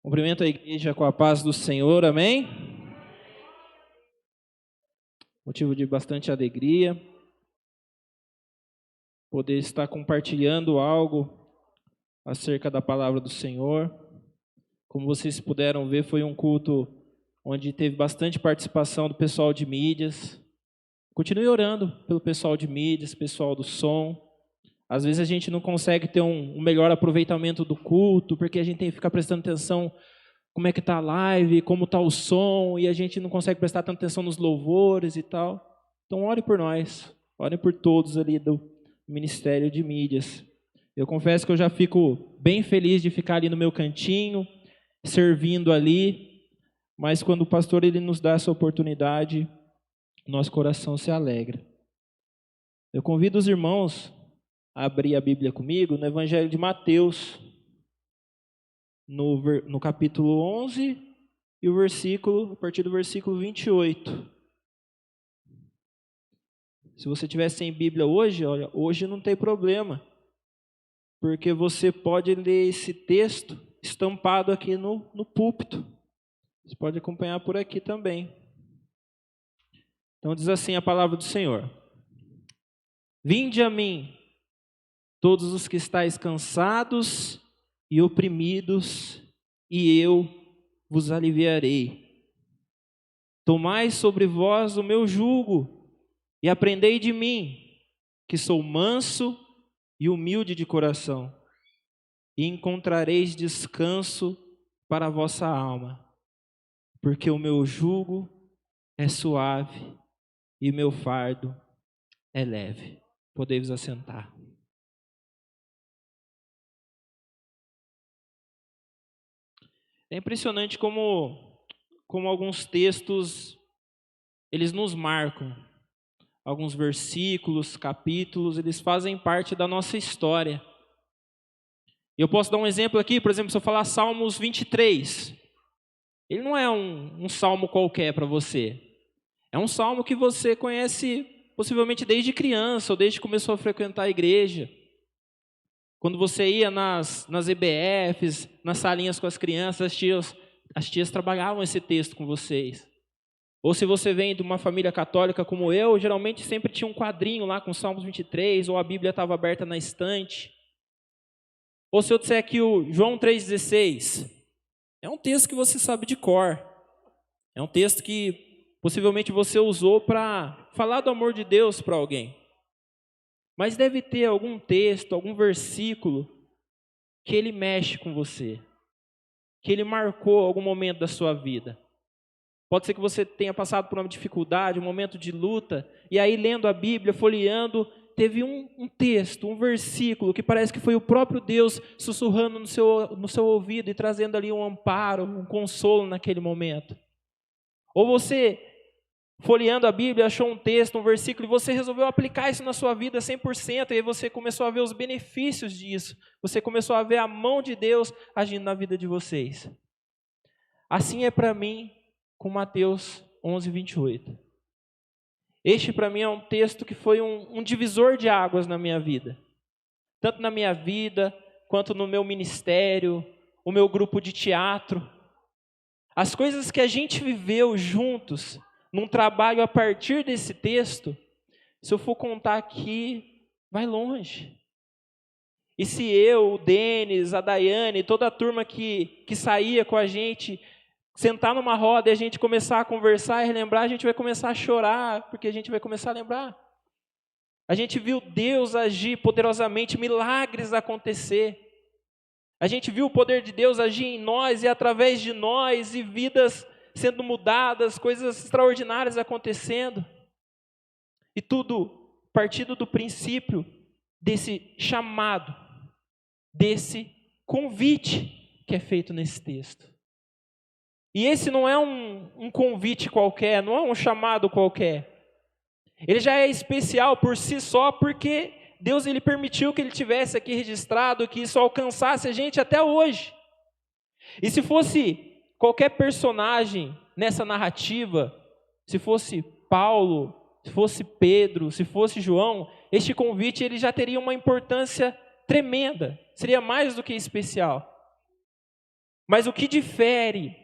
Cumprimento a igreja com a paz do Senhor, amém? Motivo de bastante alegria, poder estar compartilhando algo acerca da palavra do Senhor. Como vocês puderam ver, foi um culto onde teve bastante participação do pessoal de mídias. Continue orando pelo pessoal de mídias, pessoal do som. Às vezes a gente não consegue ter um melhor aproveitamento do culto, porque a gente tem que ficar prestando atenção como é que está a live, como está o som, e a gente não consegue prestar tanta atenção nos louvores e tal. Então ore por nós, ore por todos ali do Ministério de Mídias. Eu confesso que eu já fico bem feliz de ficar ali no meu cantinho, servindo ali, mas quando o pastor ele nos dá essa oportunidade, nosso coração se alegra. Eu convido os irmãos a abrir a Bíblia comigo no Evangelho de Mateus, no capítulo 11 e a partir do versículo 28. Se você tiver sem Bíblia hoje, olha, hoje não tem problema, porque você pode ler esse texto estampado aqui no púlpito. Você pode acompanhar por aqui também. Então diz assim a palavra do Senhor: Vinde a mim, todos os que estáis cansados e oprimidos, e eu vos aliviarei. Tomai sobre vós o meu jugo, e aprendei de mim, que sou manso e humilde de coração, e encontrareis descanso para a vossa alma, porque o meu jugo é suave e o meu fardo é leve. Podei-vos assentar. É impressionante como alguns textos, eles nos marcam. Alguns versículos, capítulos, eles fazem parte da nossa história. Eu posso dar um exemplo aqui, por exemplo, se eu falar Salmos 23. Ele não é um salmo qualquer para você. É um salmo que você conhece possivelmente desde criança, ou desde que começou a frequentar a igreja. Quando você ia nas EBFs, nas salinhas com as crianças, as tias trabalhavam esse texto com vocês. Ou se você vem de uma família católica como eu, geralmente sempre tinha um quadrinho lá com Salmos 23, ou a Bíblia estava aberta na estante. Ou se eu disser aqui o João 3,16, é um texto que você sabe de cor. É um texto que possivelmente você usou para falar do amor de Deus para alguém. Mas deve ter algum texto, algum versículo que ele mexe com você, que ele marcou algum momento da sua vida. Pode ser que você tenha passado por uma dificuldade, um momento de luta, e aí lendo a Bíblia, folheando, teve um texto, um versículo que parece que foi o próprio Deus sussurrando no seu ouvido e trazendo ali um amparo, um consolo naquele momento. Ou você, folheando a Bíblia, achou um texto, um versículo, e você resolveu aplicar isso na sua vida 100%, e aí você começou a ver os benefícios disso, você começou a ver a mão de Deus agindo na vida de vocês. Assim é para mim com Mateus 11, 28. Este para mim é um texto que foi um divisor de águas na minha vida. Tanto na minha vida, quanto no meu ministério, o meu grupo de teatro. As coisas que a gente viveu juntos, num trabalho a partir desse texto, se eu for contar aqui, vai longe. E se eu, o Denis, a Daiane, toda a turma que saía com a gente, sentar numa roda e a gente começar a conversar e relembrar, a gente vai começar a chorar, porque a gente vai começar a lembrar. A gente viu Deus agir poderosamente, milagres acontecer. A gente viu o poder de Deus agir em nós e através de nós, e vidas sendo mudadas, coisas extraordinárias acontecendo. E tudo partindo do princípio desse chamado, desse convite que é feito nesse texto. E esse não é um convite qualquer, não é um chamado qualquer. Ele já é especial por si só, porque Deus ele permitiu que ele tivesse aqui registrado, que isso alcançasse a gente até hoje. E se fosse qualquer personagem nessa narrativa, se fosse Paulo, se fosse Pedro, se fosse João, este convite ele já teria uma importância tremenda, seria mais do que especial. Mas o que difere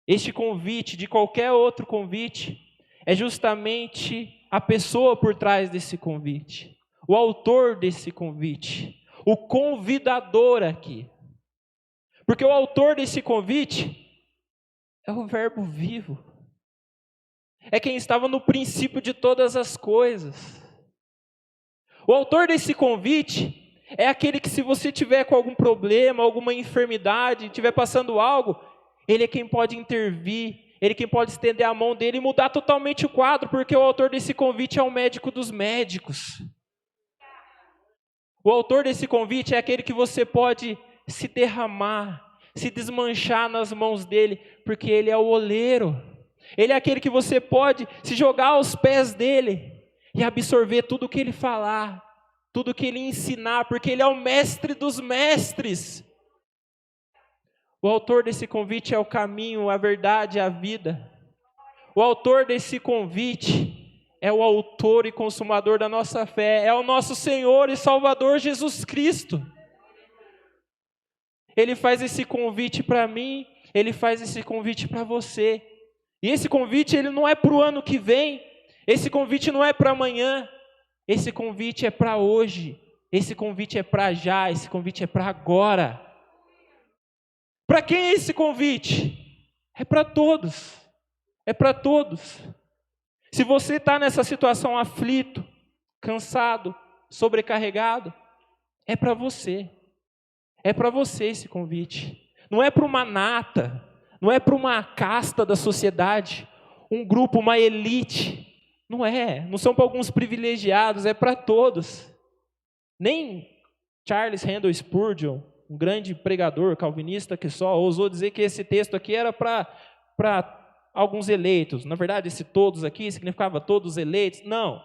este convite de qualquer outro convite é justamente a pessoa por trás desse convite, o autor desse convite, o convidador aqui. Porque o autor desse convite é o Verbo vivo. É quem estava no princípio de todas as coisas. O autor desse convite é aquele que, se você tiver com algum problema, alguma enfermidade, estiver passando algo, ele é quem pode intervir, ele é quem pode estender a mão dele e mudar totalmente o quadro, porque o autor desse convite é o médico dos médicos. O autor desse convite é aquele que você pode se derramar, se desmanchar nas mãos dele, porque ele é o oleiro. Ele é aquele que você pode se jogar aos pés dele e absorver tudo o que ele falar, tudo o que ele ensinar, porque ele é o mestre dos mestres. O autor desse convite é o caminho, a verdade e a vida. O autor desse convite é o autor e consumador da nossa fé, é o nosso Senhor e Salvador Jesus Cristo. Ele faz esse convite para mim, ele faz esse convite para você. E esse convite ele não é para o ano que vem, esse convite não é para amanhã, esse convite é para hoje, esse convite é para já, esse convite é para agora. Para quem é esse convite? É para todos, é para todos. Se você está nessa situação aflito, cansado, sobrecarregado, é para você. É para você esse convite. Não é para uma nata, não é para uma casta da sociedade, um grupo, uma elite. Não é, não são para alguns privilegiados, é para todos. Nem Charles Haddon Spurgeon, um grande pregador calvinista que só ousou dizer que esse texto aqui era para alguns eleitos. Na verdade, esse todos aqui significava todos eleitos. Não.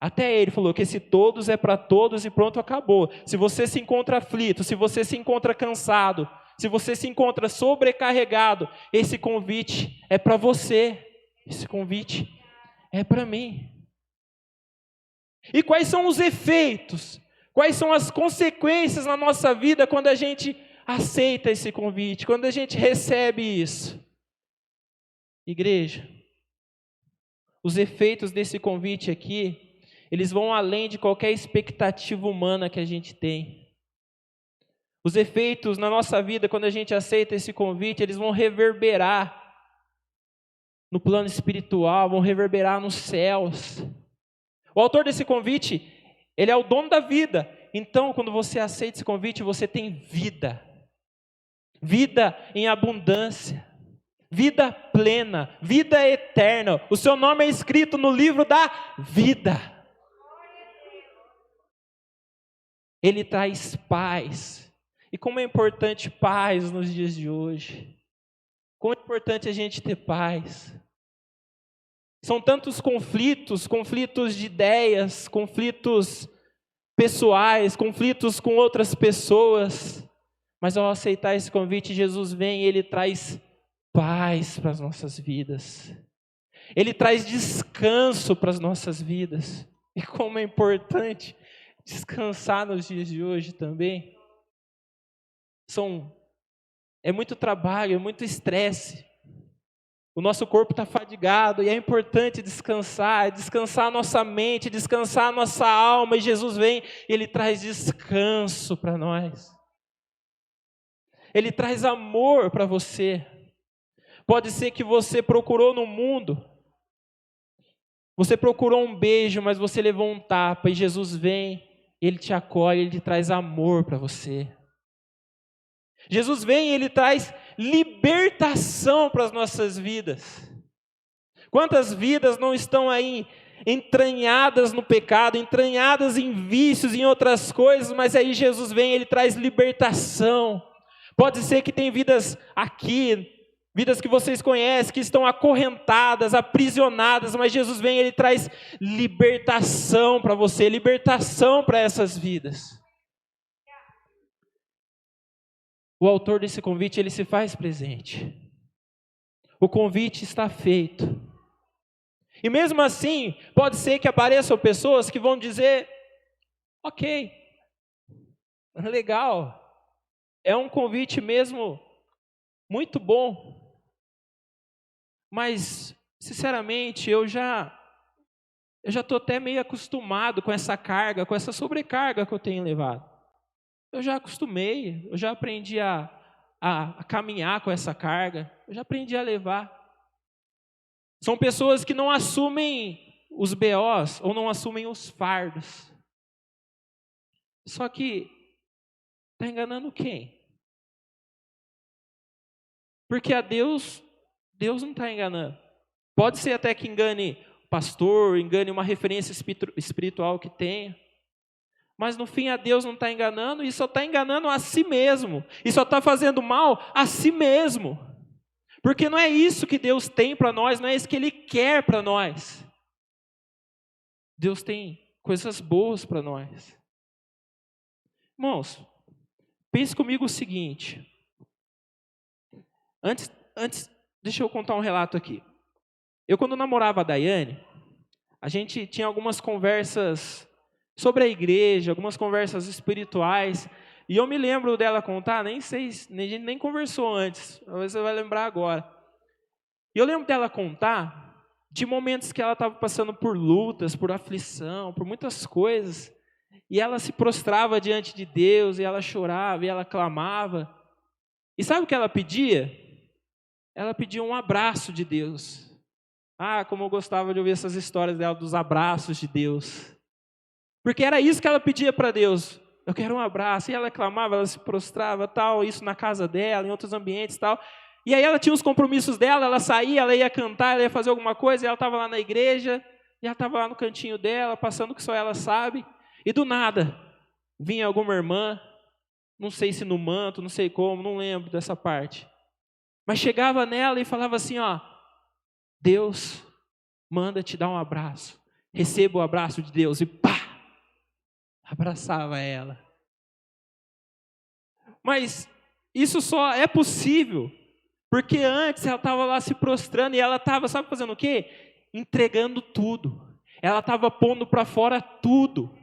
Até ele falou que esse todos é para todos e pronto, acabou. Se você se encontra aflito, se você se encontra cansado, se você se encontra sobrecarregado, esse convite é para você. Esse convite é para mim. E quais são os efeitos? Quais são as consequências na nossa vida quando a gente aceita esse convite, quando a gente recebe isso? Igreja, os efeitos desse convite aqui, eles vão além de qualquer expectativa humana que a gente tem. Os efeitos na nossa vida, quando a gente aceita esse convite, eles vão reverberar no plano espiritual, vão reverberar nos céus. O autor desse convite, ele é o dono da vida. Então, quando você aceita esse convite, você tem vida. Vida em abundância. Vida plena, vida eterna. O seu nome é escrito no livro da vida. Ele traz paz. E como é importante paz nos dias de hoje. Como é importante a gente ter paz. São tantos conflitos, conflitos de ideias, conflitos pessoais, conflitos com outras pessoas. Mas ao aceitar esse convite, Jesus vem e Ele traz paz para as nossas vidas. Ele traz descanso para as nossas vidas. E como é importante descansar nos dias de hoje também. É muito trabalho, é muito estresse. O nosso corpo está fadigado e é importante descansar a nossa mente, descansar a nossa alma. E Jesus vem e Ele traz descanso para nós. Ele traz amor para você. Pode ser que você procurou no mundo, você procurou um beijo, mas você levou um tapa, e Jesus vem, Ele te acolhe, Ele te traz amor para você. Jesus vem e Ele traz libertação para as nossas vidas. Quantas vidas não estão aí entranhadas no pecado, entranhadas em vícios, em outras coisas, mas aí Jesus vem e Ele traz libertação. Pode ser que tem vidas aqui, vidas que vocês conhecem, que estão acorrentadas, aprisionadas, mas Jesus vem e Ele traz libertação para você, libertação para essas vidas. O autor desse convite, ele se faz presente. O convite está feito. E mesmo assim, pode ser que apareçam pessoas que vão dizer, ok, legal, é um convite mesmo muito bom, mas, sinceramente, eu já estou até meio acostumado com essa carga, com essa sobrecarga que eu tenho levado. Eu já acostumei, eu já aprendi a caminhar com essa carga, eu já aprendi a levar. São pessoas que não assumem os BOs ou não assumem os fardos. Só que está enganando quem? Porque a Deus não está enganando. Pode ser até que engane o pastor, engane uma referência espiritual que tenha. Mas no fim a Deus não está enganando e só está enganando a si mesmo. E só está fazendo mal a si mesmo. Porque não é isso que Deus tem para nós, não é isso que Ele quer para nós. Deus tem coisas boas para nós. Irmãos, pense comigo o seguinte. Antes, deixa eu contar um relato aqui. Eu, quando namorava a Daiane, a gente tinha algumas conversas sobre a igreja, algumas conversas espirituais, e eu me lembro dela contar, nem sei, a gente nem conversou antes, talvez você vai lembrar agora. E eu lembro dela contar de momentos que ela estava passando por lutas, por aflição, por muitas coisas, e ela se prostrava diante de Deus, e ela chorava, e ela clamava. E sabe o que ela pedia? Ela pedia um abraço de Deus. Ah, como eu gostava de ouvir essas histórias dela, dos abraços de Deus. Porque era isso que ela pedia para Deus. Eu quero um abraço. E ela clamava, ela se prostrava, tal, isso na casa dela, em outros ambientes, tal. E aí ela tinha os compromissos dela, ela saía, ela ia cantar, ela ia fazer alguma coisa, e ela estava lá na igreja, e ela estava lá no cantinho dela, passando o que só ela sabe. E do nada, vinha alguma irmã, não sei se no manto, não sei como, não lembro dessa parte. Mas chegava nela e falava assim, ó, Deus manda te dar um abraço. Receba o abraço de Deus e pá! Abraçava ela. Mas isso só é possível porque antes ela estava lá se prostrando e ela estava, sabe fazendo o quê? Entregando tudo. Ela estava pondo para fora tudo.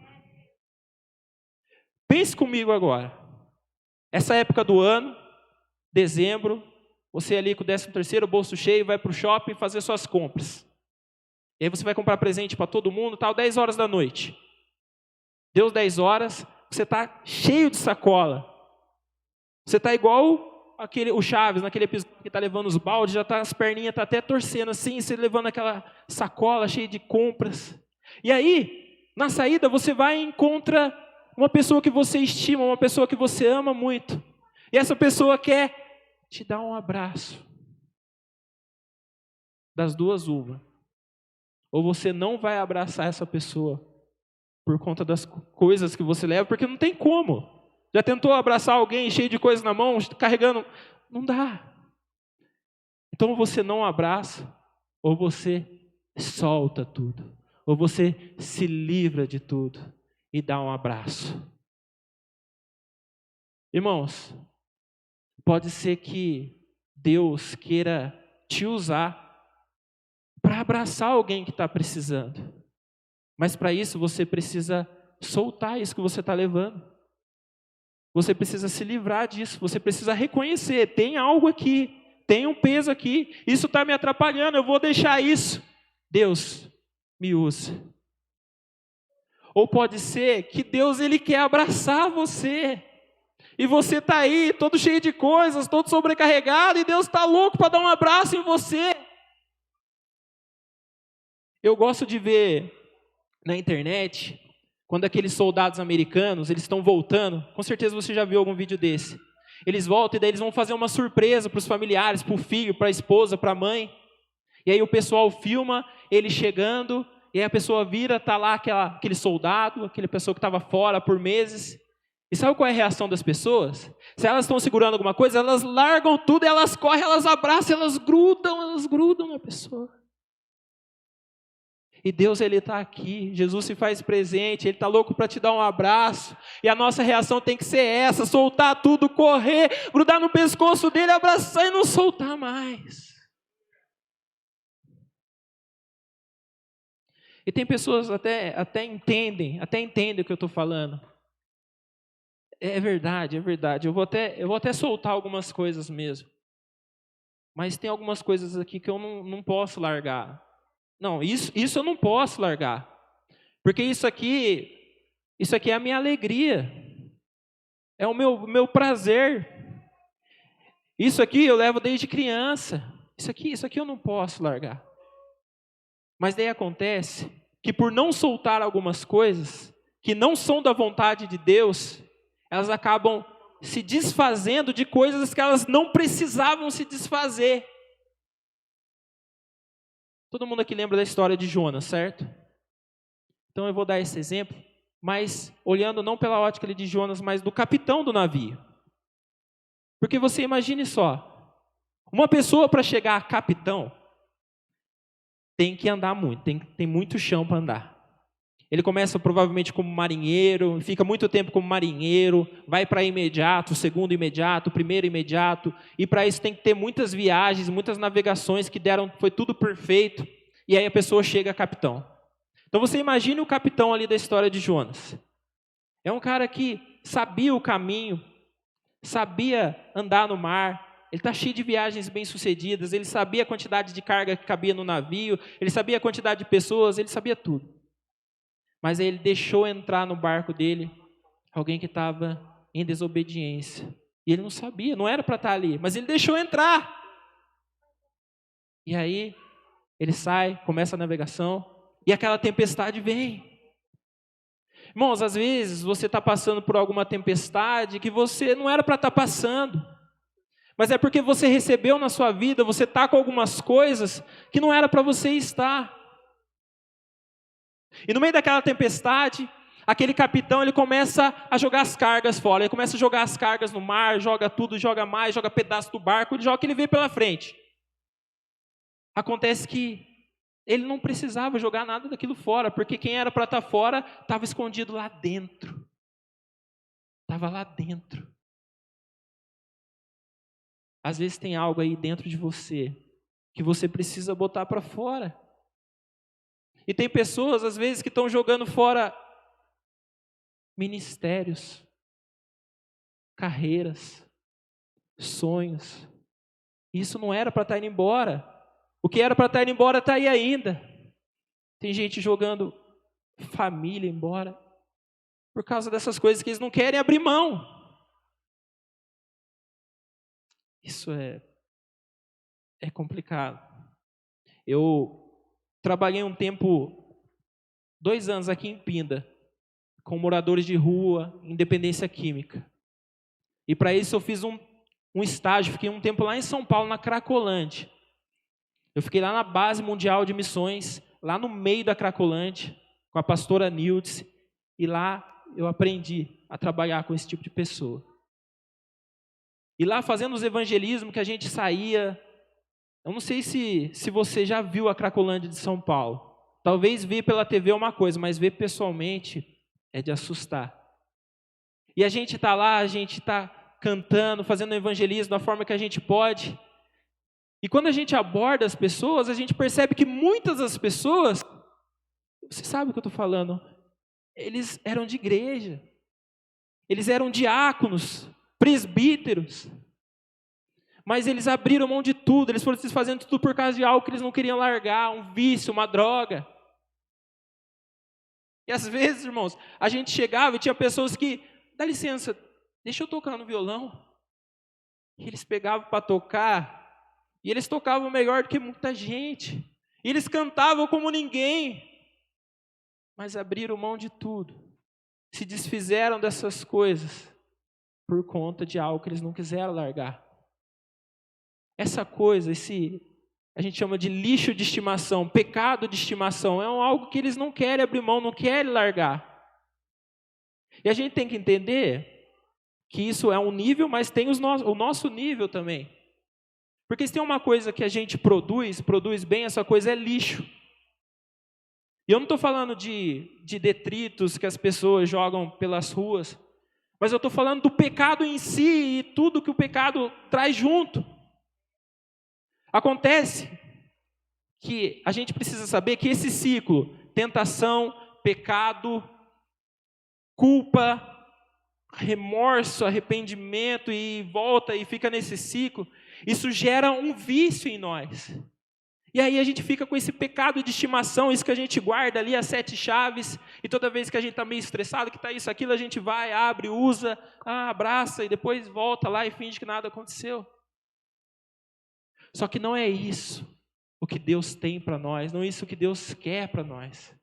Pense comigo agora. Essa época do ano, dezembro, você ali com o 13º, bolso cheio, vai para o shopping fazer suas compras. E aí você vai comprar presente para todo mundo, tal, 10 horas da noite. Deu 10 horas, você está cheio de sacola. Você está igual o Chaves, naquele episódio que está levando os baldes, já está as perninhas, está até torcendo assim, você levando aquela sacola cheia de compras. E aí, na saída, você vai e encontra uma pessoa que você estima, uma pessoa que você ama muito. E essa pessoa quer te dar um abraço. Das duas, uma. Ou você não vai abraçar essa pessoa por conta das coisas que você leva, porque não tem como. Já tentou abraçar alguém cheio de coisas na mão, carregando? Não dá. Então você não abraça, ou você solta tudo, ou você se livra de tudo e dá um abraço. Irmãos, pode ser que Deus queira te usar para abraçar alguém que está precisando. Mas para isso você precisa soltar isso que você está levando. Você precisa se livrar disso. Você precisa reconhecer, tem algo aqui, tem um peso aqui. Isso está me atrapalhando, eu vou deixar isso. Deus, me use. Ou pode ser que Deus ele quer abraçar você. E você está aí, todo cheio de coisas, todo sobrecarregado, e Deus está louco para dar um abraço em você. Eu gosto de ver na internet, quando aqueles soldados americanos, eles estão voltando, com certeza você já viu algum vídeo desse. Eles voltam e daí eles vão fazer uma surpresa para os familiares, para o filho, para a esposa, para a mãe. E aí o pessoal filma ele chegando, e aí a pessoa vira, está lá aquele soldado, aquela pessoa que estava fora por meses. E sabe qual é a reação das pessoas? Se elas estão segurando alguma coisa, elas largam tudo, elas correm, elas abraçam, elas grudam na pessoa. E Deus, Ele está aqui, Jesus se faz presente, Ele está louco para te dar um abraço. E a nossa reação tem que ser essa, soltar tudo, correr, grudar no pescoço dele, abraçar e não soltar mais. E tem pessoas até entendem o que eu estou falando. É verdade, é verdade. Eu vou até soltar algumas coisas mesmo. mas tem algumas coisas aqui que eu não posso largar. Não, isso eu não posso largar. Porque isso aqui é a minha alegria. É o meu prazer. Isso aqui eu levo desde criança. Isso aqui eu não posso largar. Mas daí acontece que por não soltar algumas coisas que não são da vontade de Deus, elas acabam se desfazendo de coisas que elas não precisavam se desfazer. Todo mundo aqui lembra da história de Jonas, certo? Então eu vou dar esse exemplo, mas olhando não pela ótica de Jonas, mas do capitão do navio. Porque você imagine só, uma pessoa para chegar a capitão tem que andar muito, tem muito chão para andar. Ele começa provavelmente como marinheiro, fica muito tempo como marinheiro, vai para imediato, segundo imediato, primeiro imediato, e para isso tem que ter muitas viagens, muitas navegações que foi tudo perfeito, e aí a pessoa chega a capitão. Então você imagine o capitão ali da história de Jonas. É um cara que sabia o caminho, sabia andar no mar, ele está cheio de viagens bem-sucedidas, ele sabia a quantidade de carga que cabia no navio, ele sabia a quantidade de pessoas, ele sabia tudo. Mas aí ele deixou entrar no barco dele alguém que estava em desobediência. E ele não sabia, não era para estar ali, mas ele deixou entrar. E aí ele sai, começa a navegação, e aquela tempestade vem. Irmãos, às vezes você está passando por alguma tempestade que você não era para estar passando. Mas é porque você recebeu na sua vida, você está com algumas coisas que não era para você estar. E no meio daquela tempestade, aquele capitão ele começa a jogar as cargas fora. Ele começa a jogar as cargas no mar, joga tudo, joga mais, joga pedaço do barco, ele joga o que ele vê pela frente. Acontece que ele não precisava jogar nada daquilo fora, porque quem era para estar fora estava escondido lá dentro. Estava lá dentro. Às vezes tem algo aí dentro de você que você precisa botar para fora. E tem pessoas, às vezes, que estão jogando fora ministérios, carreiras, sonhos. Isso não era para estar indo embora. O que era para estar indo embora está aí ainda. Tem gente jogando família embora por causa dessas coisas que eles não querem abrir mão. Isso é complicado. Eu trabalhei um tempo, 2 anos aqui em Pinda, com moradores de rua, em dependência química. E para isso eu fiz um estágio, fiquei um tempo lá em São Paulo, na Cracolândia. Eu fiquei lá na base mundial de missões, lá no meio da Cracolândia, com a pastora Nildes, e lá eu aprendi a trabalhar com esse tipo de pessoa. E lá fazendo os evangelismos que a gente saía, eu não sei se você já viu a Cracolândia de São Paulo. Talvez ver pela TV é uma coisa, mas ver pessoalmente é de assustar. E a gente está lá, a gente está cantando, fazendo evangelismo da forma que a gente pode. E quando a gente aborda as pessoas, a gente percebe que muitas das pessoas, você sabe o que eu estou falando, eles eram de igreja, eles eram diáconos, presbíteros, mas eles abriram mão de tudo, eles foram fazendo tudo por causa de algo que eles não queriam largar, um vício, uma droga. E às vezes, irmãos, a gente chegava e tinha pessoas que, dá licença, deixa eu tocar no violão. E eles pegavam para tocar, e eles tocavam melhor do que muita gente. E eles cantavam como ninguém, mas abriram mão de tudo. Se desfizeram dessas coisas por conta de algo que eles não quiseram largar. Essa coisa, a gente chama de lixo de estimação, pecado de estimação, é algo que eles não querem abrir mão, não querem largar. E a gente tem que entender que isso é um nível, mas tem o nosso nível também. Porque se tem uma coisa que a gente produz bem, essa coisa é lixo. E eu não estou falando de detritos que as pessoas jogam pelas ruas, mas eu estou falando do pecado em si e tudo que o pecado traz junto. Acontece que a gente precisa saber que esse ciclo, tentação, pecado, culpa, remorso, arrependimento e volta e fica nesse ciclo, Isso gera um vício em nós. E aí a gente fica com esse pecado de estimação, isso que a gente guarda ali, as 7 chaves, e toda vez que a gente está meio estressado, que está isso, aquilo, a gente vai, abre, usa, abraça, e depois volta lá e finge que nada aconteceu. Só que não é isso o que Deus tem para nós, não é isso que Deus quer para nós.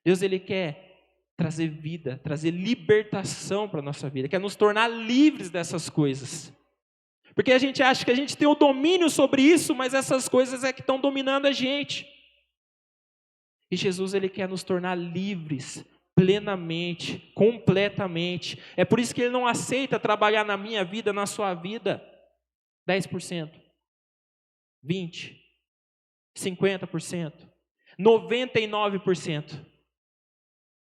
Deus, Ele quer trazer vida, trazer libertação para a nossa vida, quer nos tornar livres dessas coisas. Porque a gente acha que a gente tem o domínio sobre isso, mas essas coisas é que estão dominando a gente. E Jesus, Ele quer nos tornar livres, plenamente, completamente. É por isso que Ele não aceita trabalhar na minha vida, na sua vida, 10%, 20%, 50%, 99%.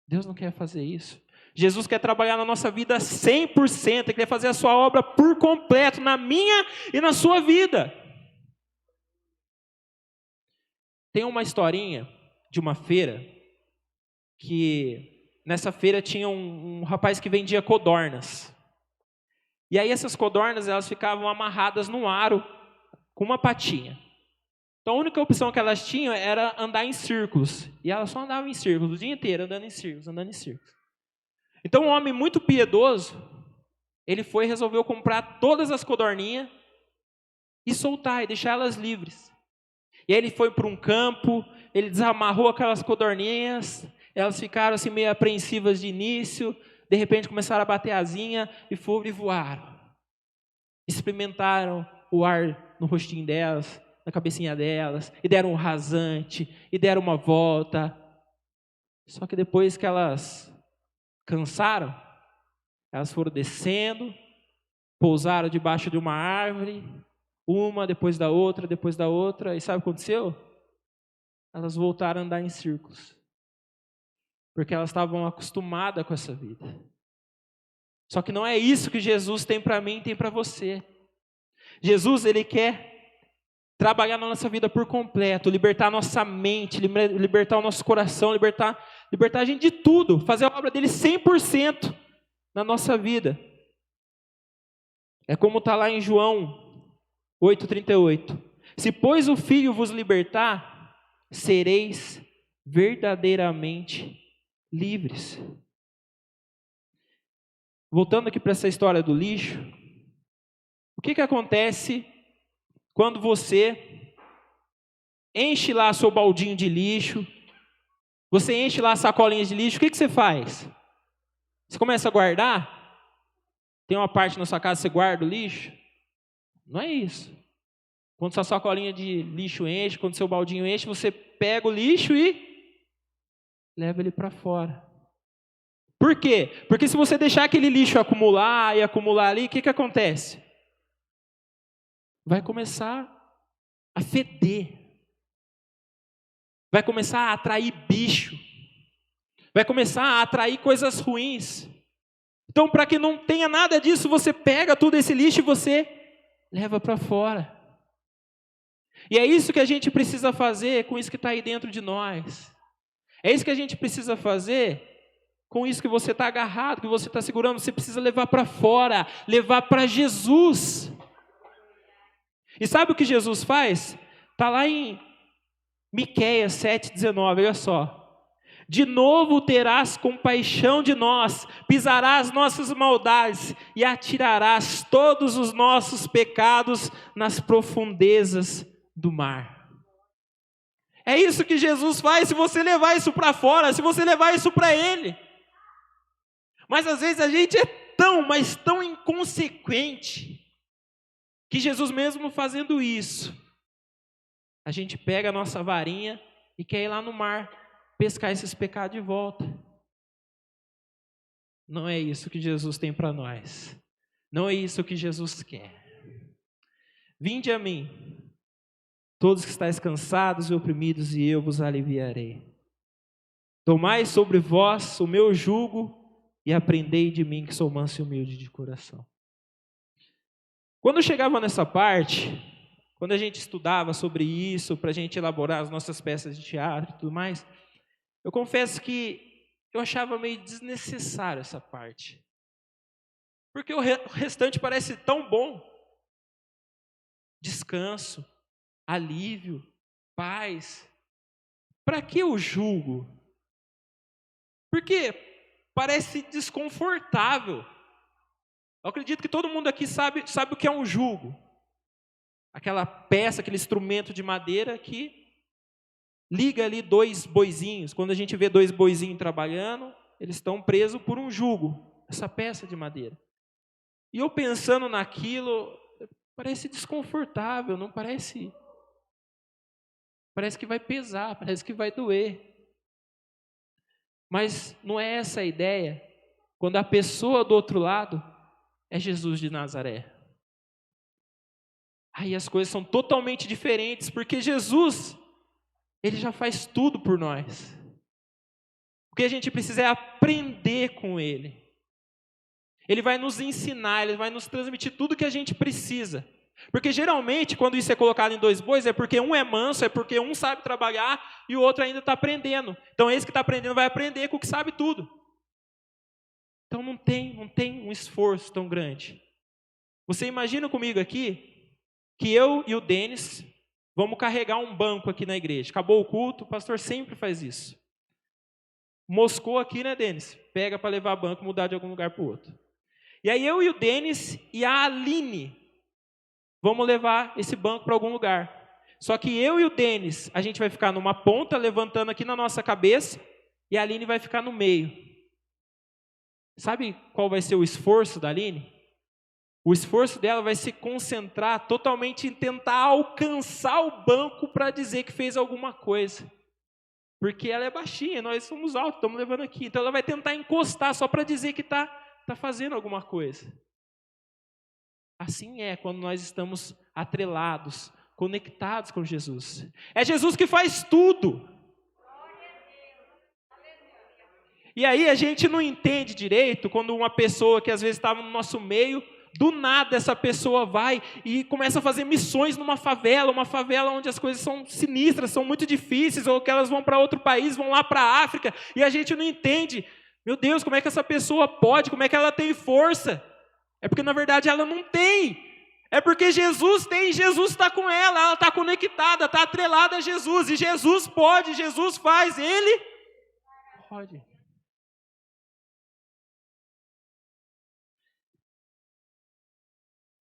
Deus não quer fazer isso. Jesus quer trabalhar na nossa vida 100%, Ele quer fazer a sua obra por completo, na minha e na sua vida. Tem uma historinha de uma feira, que nessa feira tinha um rapaz que vendia codornas. E aí essas codornas, elas ficavam amarradas no aro, com uma patinha. Então a única opção que elas tinham era andar em círculos. E elas só andavam em círculos o dia inteiro, andando em círculos, andando em círculos. Então um homem muito piedoso, ele foi e resolveu comprar todas as codorninhas e soltar, e deixar elas livres. E aí ele foi para um campo, ele desamarrou aquelas codorninhas, elas ficaram assim meio apreensivas de início, de repente começaram a bater asinha e foram e voaram. Experimentaram o ar no rostinho delas, na cabecinha delas, e deram um rasante, e deram uma volta. Só que depois que elas cansaram, elas foram descendo, pousaram debaixo de uma árvore, uma depois da outra, e sabe o que aconteceu? Elas voltaram a andar em círculos, porque elas estavam acostumadas com essa vida. Só que não é isso que Jesus tem para mim, tem para você. Jesus, Ele quer trabalhar na nossa vida por completo, libertar a nossa mente, libertar o nosso coração, libertar a gente de tudo, fazer a obra dele 100% na nossa vida. É como está lá em João 8,38. Se, pois, o Filho vos libertar, sereis verdadeiramente livres. Voltando aqui para essa história do lixo, o que acontece quando você enche lá seu baldinho de lixo, você enche lá sacolinhas de lixo, o que você faz? Você começa a guardar? Tem uma parte na sua casa que você guarda o lixo? Não é isso. Quando sua sacolinha de lixo enche, quando seu baldinho enche, você pega o lixo e leva ele para fora. Por quê? Porque se você deixar aquele lixo acumular e acumular ali, o que acontece? Vai começar a feder. Vai começar a atrair bicho. Vai começar a atrair coisas ruins. Então, para que não tenha nada disso, você pega todo esse lixo e você leva para fora. E é isso que a gente precisa fazer com isso que está aí dentro de nós. É isso que a gente precisa fazer com isso que você está agarrado, que você está segurando. Você precisa levar para fora, levar para Jesus. E sabe o que Jesus faz? Está lá em Miqueias 7,19, olha só. De novo terás compaixão de nós, pisarás nossas maldades e atirarás todos os nossos pecados nas profundezas do mar. É isso que Jesus faz se você levar isso para fora, se você levar isso para Ele. Mas às vezes a gente é mas tão inconsequente, que Jesus mesmo fazendo isso, a gente pega a nossa varinha e quer ir lá no mar pescar esses pecados de volta. Não é isso que Jesus tem para nós. Não é isso que Jesus quer. Vinde a mim, todos que estáis cansados e oprimidos, e eu vos aliviarei. Tomai sobre vós o meu jugo e aprendei de mim, que sou manso e humilde de coração. Quando eu chegava nessa parte, quando a gente estudava sobre isso, para a gente elaborar as nossas peças de teatro e tudo mais, eu confesso que eu achava meio desnecessário essa parte. Porque o restante parece tão bom. descanso, alívio, paz. Para que o jugo? Porque parece desconfortável. Eu acredito que todo mundo aqui sabe o que é um jugo. Aquela peça, aquele instrumento de madeira que liga ali dois boizinhos. Quando a gente vê dois boizinhos trabalhando, eles estão presos por um jugo, essa peça de madeira. E eu pensando naquilo, parece desconfortável, não parece? Parece que vai pesar, parece que vai doer. Mas não é essa a ideia quando a pessoa do outro lado é Jesus de Nazaré. Aí as coisas são totalmente diferentes, porque Jesus, Ele já faz tudo por nós. O que a gente precisa é aprender com Ele. Ele vai nos ensinar, Ele vai nos transmitir tudo que a gente precisa. Porque geralmente, quando isso é colocado em dois bois, é porque um é manso, é porque um sabe trabalhar e o outro ainda está aprendendo. Então esse que está aprendendo vai aprender com o que sabe tudo. Então não tem um esforço tão grande. Você imagina comigo aqui, que eu e o Denis vamos carregar um banco aqui na igreja. Acabou o culto, o pastor sempre faz isso. Moscou aqui, né, Denis? Pega para levar banco, mudar de algum lugar para o outro. E aí eu e o Denis e a Aline vamos levar esse banco para algum lugar. Só que eu e o Denis, a gente vai ficar numa ponta, levantando aqui na nossa cabeça, e a Aline vai ficar no meio. Sabe qual vai ser o esforço da Aline? O esforço dela vai se concentrar totalmente em tentar alcançar o banco para dizer que fez alguma coisa. Porque ela é baixinha, nós somos altos, estamos levando aqui. Então ela vai tentar encostar só para dizer que está fazendo alguma coisa. Assim é quando nós estamos atrelados, conectados com Jesus. É Jesus que faz tudo. E aí a gente não entende direito quando uma pessoa que às vezes estava no nosso meio, do nada essa pessoa vai e começa a fazer missões numa favela, uma favela onde as coisas são sinistras, são muito difíceis, ou que elas vão para outro país, vão lá para a África, e a gente não entende. Meu Deus, como é que essa pessoa pode? Como é que ela tem força? É porque na verdade ela não tem. É porque Jesus tem, Jesus está com ela está conectada, está atrelada a Jesus, e Jesus pode, Jesus faz, Ele pode.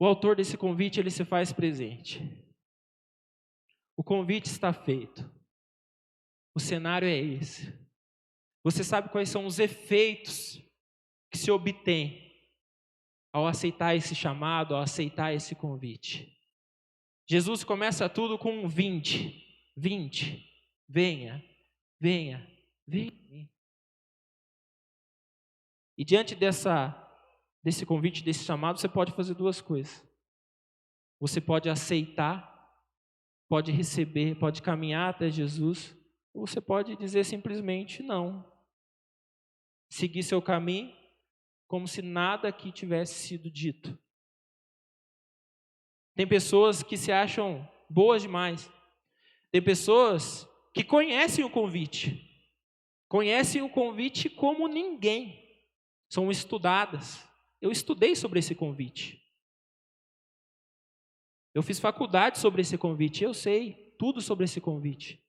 O autor desse convite, ele se faz presente. O convite está feito. O cenário é esse. Você sabe quais são os efeitos que se obtém ao aceitar esse chamado, ao aceitar esse convite. Jesus começa tudo com um vinde, venha, venha, venha. E diante desse convite, desse chamado, você pode fazer duas coisas. Você pode aceitar, pode receber, pode caminhar até Jesus, ou você pode dizer simplesmente não. Seguir seu caminho como se nada aqui tivesse sido dito. Tem pessoas que se acham boas demais. Tem pessoas que conhecem o convite. Conhecem o convite como ninguém. São estudadas. Eu estudei sobre esse convite. Eu fiz faculdade sobre esse convite. Eu sei tudo sobre esse convite.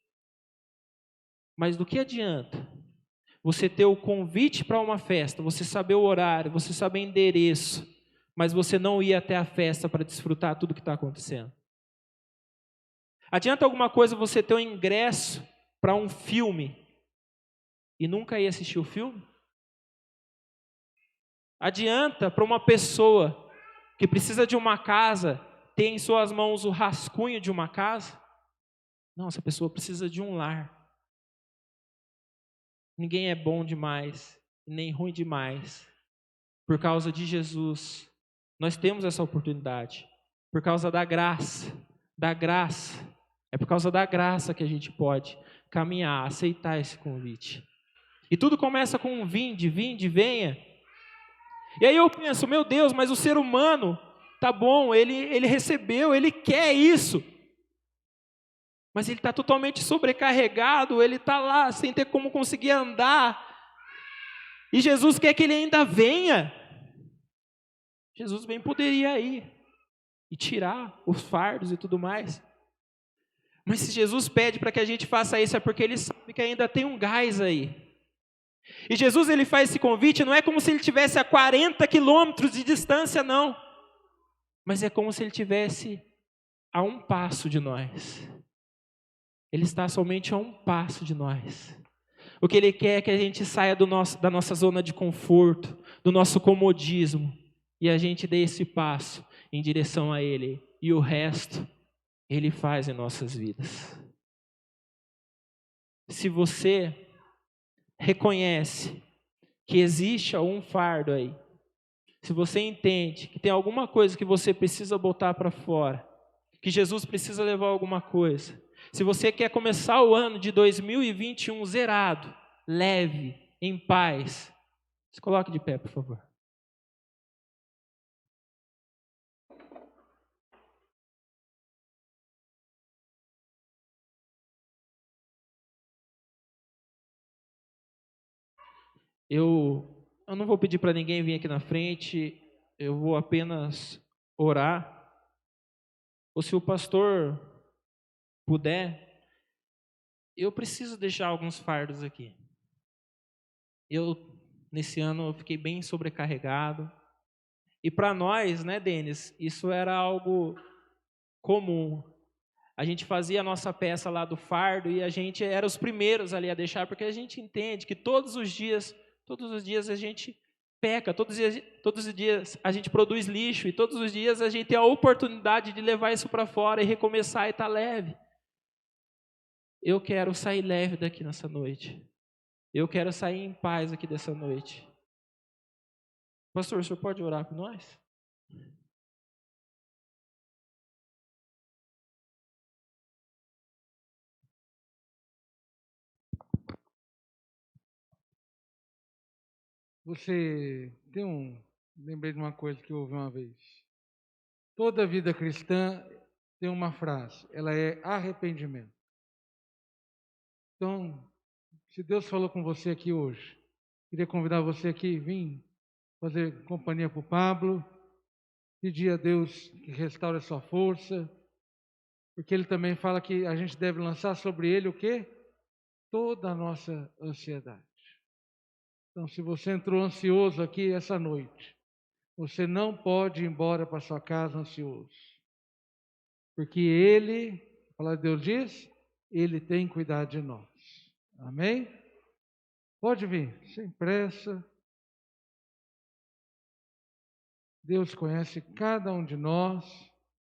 Mas do que adianta você ter o convite para uma festa, você saber o horário, você saber o endereço, mas você não ir até a festa para desfrutar tudo que está acontecendo? Adianta alguma coisa você ter um ingresso para um filme e nunca ir assistir o filme? Adianta para uma pessoa que precisa de uma casa ter em suas mãos o rascunho de uma casa? Não, essa pessoa precisa de um lar. Ninguém é bom demais, nem ruim demais. Por causa de Jesus, nós temos essa oportunidade. Por causa da graça. É por causa da graça que a gente pode caminhar, aceitar esse convite. E tudo começa com um vinde, venha. E aí eu penso, meu Deus, mas o ser humano, tá bom, ele recebeu, ele quer isso. Mas ele está totalmente sobrecarregado, ele está lá sem ter como conseguir andar. E Jesus quer que ele ainda venha. Jesus bem poderia ir. e tirar os fardos e tudo mais. Mas se Jesus pede para que a gente faça isso, é porque Ele sabe que ainda tem um gás aí. E Jesus, Ele faz esse convite, não é como se Ele estivesse a 40 quilômetros de distância, não. Mas é como se Ele estivesse a um passo de nós. Ele está somente a um passo de nós. O que Ele quer é que a gente saia da nossa zona de conforto, do nosso comodismo, e a gente dê esse passo em direção a Ele. E o resto, Ele faz em nossas vidas. Se você reconhece que existe algum fardo aí, se você entende que tem alguma coisa que você precisa botar para fora, que Jesus precisa levar alguma coisa, se você quer começar o ano de 2021 zerado, leve, em paz, se coloque de pé, por favor. Eu não vou pedir para ninguém vir aqui na frente, eu vou apenas orar. Ou se o pastor puder, eu preciso deixar alguns fardos aqui. Nesse ano, eu fiquei bem sobrecarregado. E para nós, né, Denis, isso era algo comum. A gente fazia a nossa peça lá do fardo e a gente era os primeiros ali a deixar, porque a gente entende que todos os dias a gente peca, todos os dias a gente produz lixo e todos os dias a gente tem a oportunidade de levar isso para fora e recomeçar e estar leve. Eu quero sair leve daqui nessa noite. Eu quero sair em paz aqui dessa noite. Pastor, o senhor pode orar por nós? Lembrei de uma coisa que eu ouvi uma vez. Toda vida cristã tem uma frase, ela é arrependimento. Então, se Deus falou com você aqui hoje, queria convidar você aqui, vir fazer companhia para o Pablo, pedir a Deus que restaure a sua força, porque Ele também fala que a gente deve lançar sobre Ele o quê? Toda a nossa ansiedade. Então, se você entrou ansioso aqui essa noite, você não pode ir embora para sua casa ansioso. Porque Ele, a palavra de Deus diz, Ele tem cuidado de nós. Amém? Pode vir, sem pressa. Deus conhece cada um de nós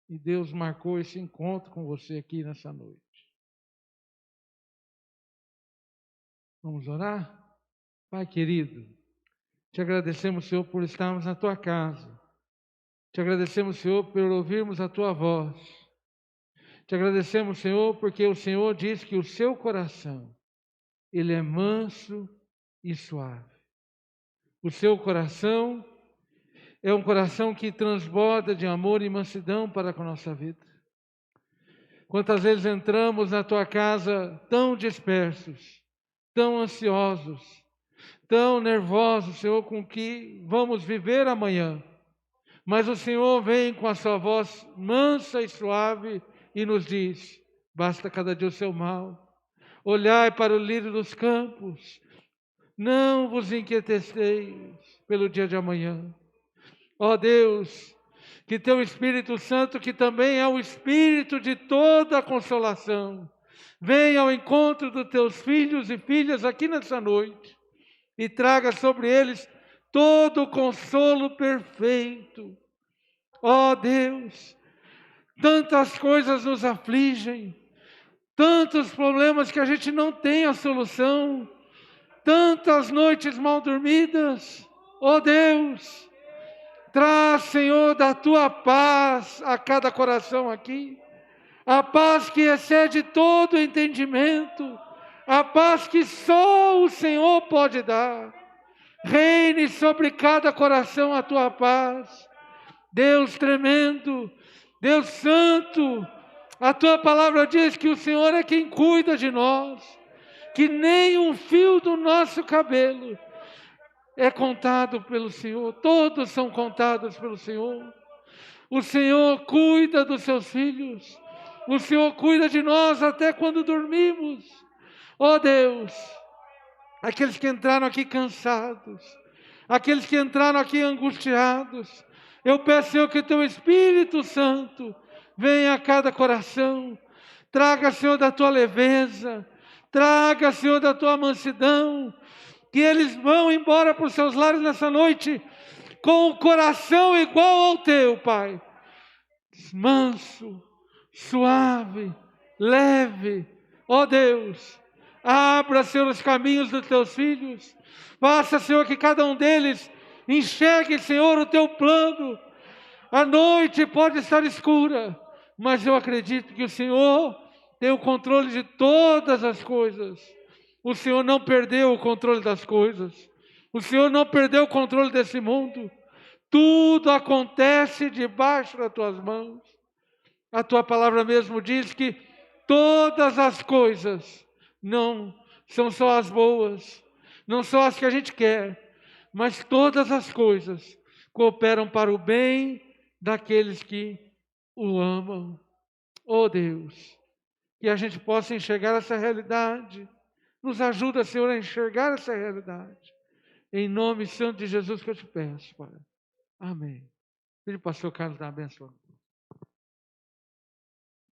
e Deus marcou esse encontro com você aqui nessa noite. Vamos orar? Pai querido, te agradecemos, Senhor, por estarmos na tua casa. Te agradecemos, Senhor, por ouvirmos a tua voz. Te agradecemos, Senhor, porque o Senhor diz que o seu coração, ele é manso e suave. O seu coração é um coração que transborda de amor e mansidão para com a nossa vida. Quantas vezes entramos na tua casa tão dispersos, tão ansiosos, tão nervosos, Senhor, com o que vamos viver amanhã. Mas o Senhor vem com a sua voz mansa e suave e nos diz: basta cada dia o seu mal. Olhai para o lírio dos campos, não vos inquietasteis pelo dia de amanhã. Ó Deus, que teu Espírito Santo, que também é o Espírito de toda a consolação, venha ao encontro dos teus filhos e filhas aqui nessa noite e traga sobre eles todo o consolo perfeito. Ó Deus, tantas coisas nos afligem, tantos problemas que a gente não tem a solução, tantas noites mal dormidas. Ó Deus, traz, Senhor, da tua paz a cada coração aqui, a paz que excede todo entendimento, a paz que só o Senhor pode dar. Reine sobre cada coração a tua paz. Deus tremendo, Deus santo, a tua palavra diz que o Senhor é quem cuida de nós, que nem um fio do nosso cabelo é contado pelo Senhor, todos são contados pelo Senhor. O Senhor cuida dos seus filhos. O Senhor cuida de nós até quando dormimos. Ó Deus, aqueles que entraram aqui cansados, aqueles que entraram aqui angustiados, eu peço, Senhor, que Teu Espírito Santo venha a cada coração. Traga, Senhor, da Tua leveza. Traga, Senhor, da Tua mansidão. Que eles vão embora para os seus lares nessa noite com o coração igual ao Teu, Pai. Manso, suave, leve. Ó Deus, abra, Senhor, os caminhos dos Teus filhos. Faça, Senhor, que cada um deles enxergue, Senhor, o Teu plano. A noite pode estar escura, mas eu acredito que o Senhor tem o controle de todas as coisas. O Senhor não perdeu o controle das coisas. O Senhor não perdeu o controle desse mundo. Tudo acontece debaixo das Tuas mãos. A Tua palavra mesmo diz que todas as coisas não são só as boas, não são as que a gente quer, mas todas as coisas cooperam para o bem daqueles que o amam. Oh Deus, que a gente possa enxergar essa realidade. Nos ajuda, Senhor, a enxergar essa realidade. Em nome santo de Jesus que eu te peço, Pai. Amém. Filho, pastor Carlos, dá a benção.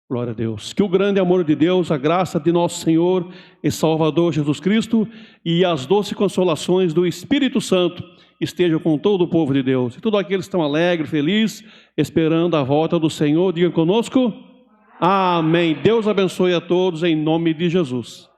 Glória a Deus. Que o grande amor de Deus, a graça de nosso Senhor e Salvador Jesus Cristo e as doces consolações do Espírito Santo estejam com todo o povo de Deus. E todos aqueles que estão alegres, felizes, esperando a volta do Senhor, digam conosco. Amém. Deus abençoe a todos em nome de Jesus.